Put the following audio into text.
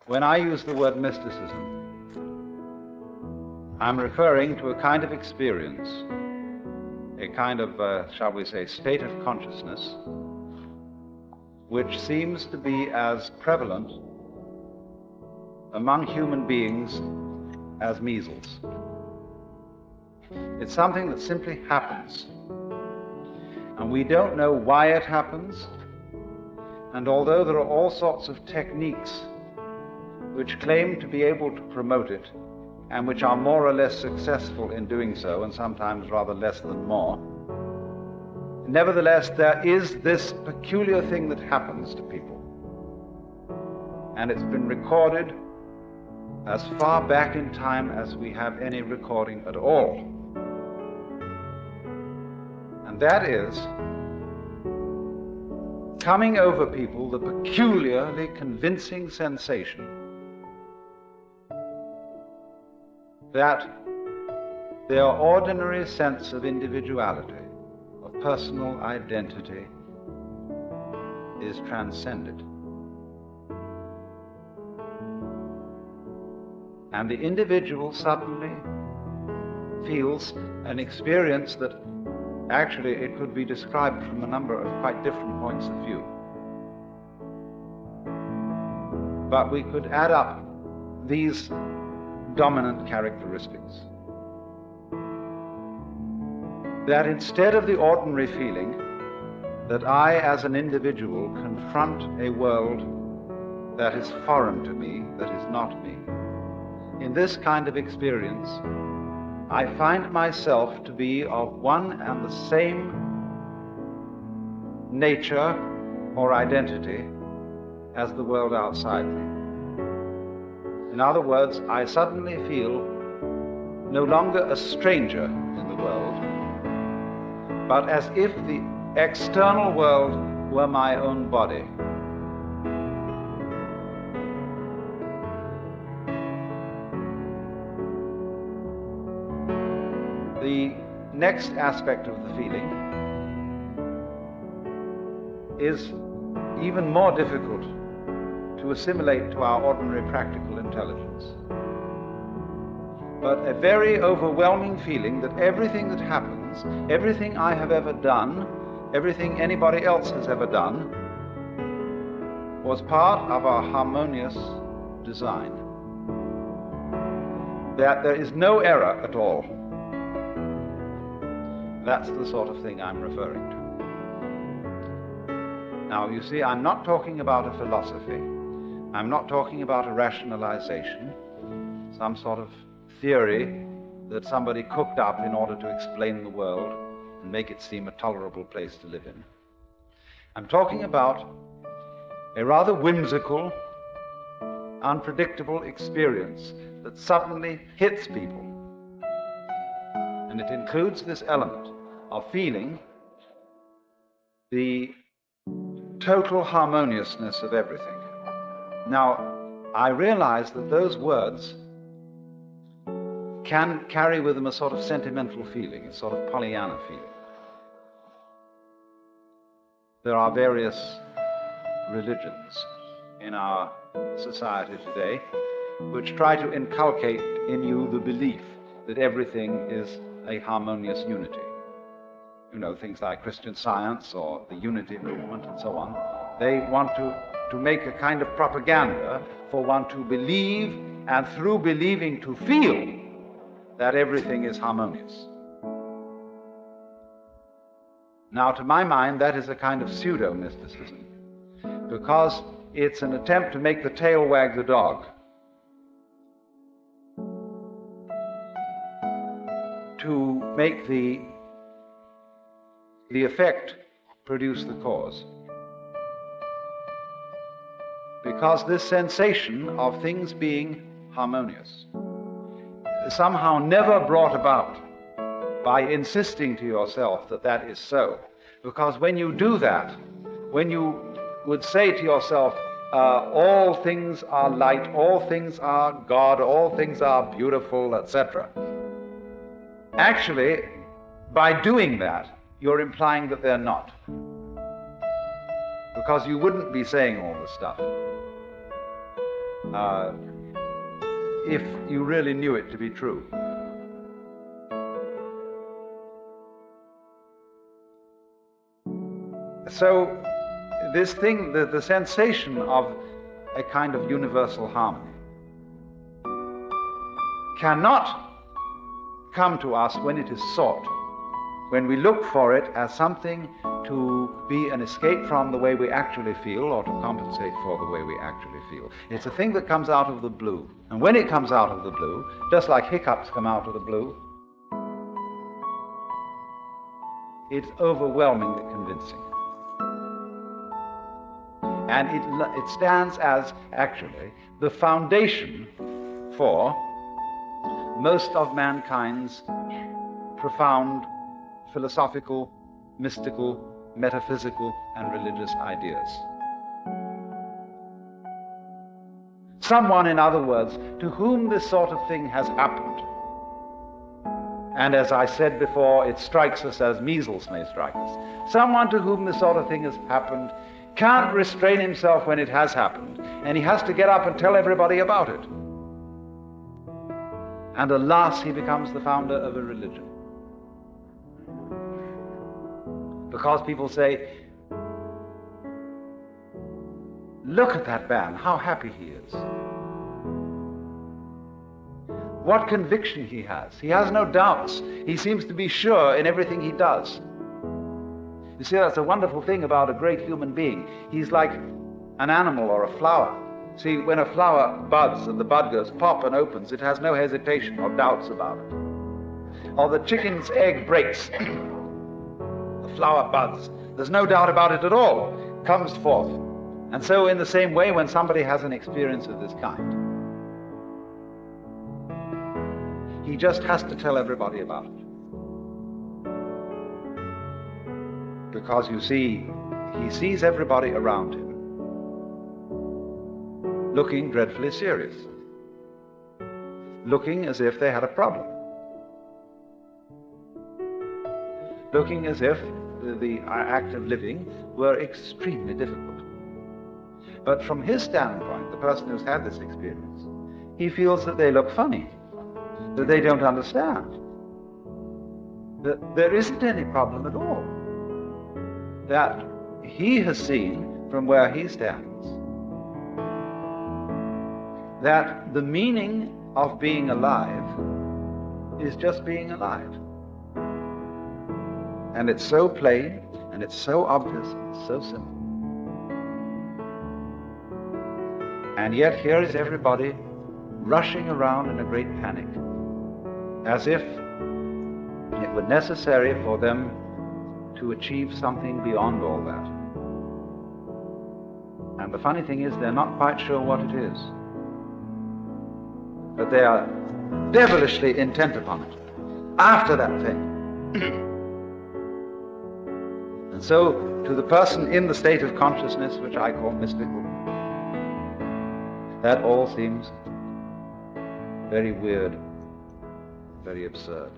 When I use the word mysticism, I'm referring to a kind of experience, a kind of, shall we say, state of consciousness, which seems to be as prevalent among human beings as measles. It's something that simply happens, and we don't know why it happens, and although there are all sorts of techniques which claim to be able to promote it, and which are more or less successful in doing so, and sometimes rather less than more, nevertheless, there is this peculiar thing that happens to people. And it's been recorded as far back in time as we have any recording at all. And that is coming over people the peculiarly convincing sensation that their ordinary sense of individuality, of personal identity, is transcended. And the individual suddenly feels an experience that actually it could be described from a number of quite different points of view. But we could add up these dominant characteristics. That instead of the ordinary feeling that I as an individual confront a world that is foreign to me, that is not me, in this kind of experience, I find myself to be of one and the same nature or identity as the world outside me. In other words, I suddenly feel no longer a stranger in the world, but as if the external world were my own body. The next aspect of the feeling is even more difficult to assimilate to our ordinary practical intelligence. But a very overwhelming feeling that everything that happens, everything I have ever done, everything anybody else has ever done, was part of our harmonious design. That there is no error at all. That's the sort of thing I'm referring to. Now, you see, I'm not talking about a philosophy. I'm not talking about a rationalization, some sort of theory that somebody cooked up in order to explain the world and make it seem a tolerable place to live in. I'm talking about a rather whimsical, unpredictable experience that suddenly hits people. And it includes this element of feeling the total harmoniousness of everything. Now, I realize that those words can carry with them a sort of sentimental feeling, a sort of Pollyanna feeling. There are various religions in our society today which try to inculcate in you the belief that everything is a harmonious unity. You know, things like Christian Science or the Unity Movement and so on. They want to make a kind of propaganda for one to believe, and through believing to feel that everything is harmonious. Now, to my mind, that is a kind of pseudo-mysticism, because it's an attempt to make the tail wag the dog. To make the effect produce the cause. Because this sensation of things being harmonious is somehow never brought about by insisting to yourself that that is so. Because when you do that, when you would say to yourself, all things are light, all things are God, all things are beautiful, etc. Actually, by doing that, you're implying that they're not. Because you wouldn't be saying all this stuff. if you really knew it to be true. So this thing, the sensation of a kind of universal harmony cannot come to us when it is sought, when we look for it as something to be an escape from the way we actually feel or to compensate for the way we actually feel. It's a thing that comes out of the blue. And when it comes out of the blue, just like hiccups come out of the blue, it's overwhelmingly convincing. And it stands as, actually, the foundation for most of mankind's profound philosophical, mystical, metaphysical, and religious ideas. Someone, in other words, to whom this sort of thing has happened, and as I said before, it strikes us as measles may strike us. Someone to whom this sort of thing has happened can't restrain himself when it has happened, and he has to get up and tell everybody about it. And alas, he becomes the founder of a religion. Because people say, look at that man, how happy he is. What conviction he has. He has no doubts. He seems to be sure in everything he does. You see, that's a wonderful thing about a great human being. He's like an animal or a flower. See, when a flower buds and the bud goes pop and opens, it has no hesitation or doubts about it. Or the chicken's egg breaks. The flower buds. There's no doubt about it at all. It comes forth. And so in the same way, when somebody has an experience of this kind, he just has to tell everybody about it. Because you see, he sees everybody around him looking dreadfully serious, looking as if they had a problem, looking as if the act of living were extremely difficult. But from his standpoint, the person who's had this experience, he feels that they look funny, that they don't understand, that there isn't any problem at all, that he has seen from where he stands that the meaning of being alive is just being alive. And it's so plain, and it's so obvious, it's so simple. And yet here is everybody rushing around in a great panic, as if it were necessary for them to achieve something beyond all that. And the funny thing is, they're not quite sure what it is, but they are devilishly intent upon it, after that thing. And so, to the person in the state of consciousness, which I call mystical, that all seems very weird, very absurd.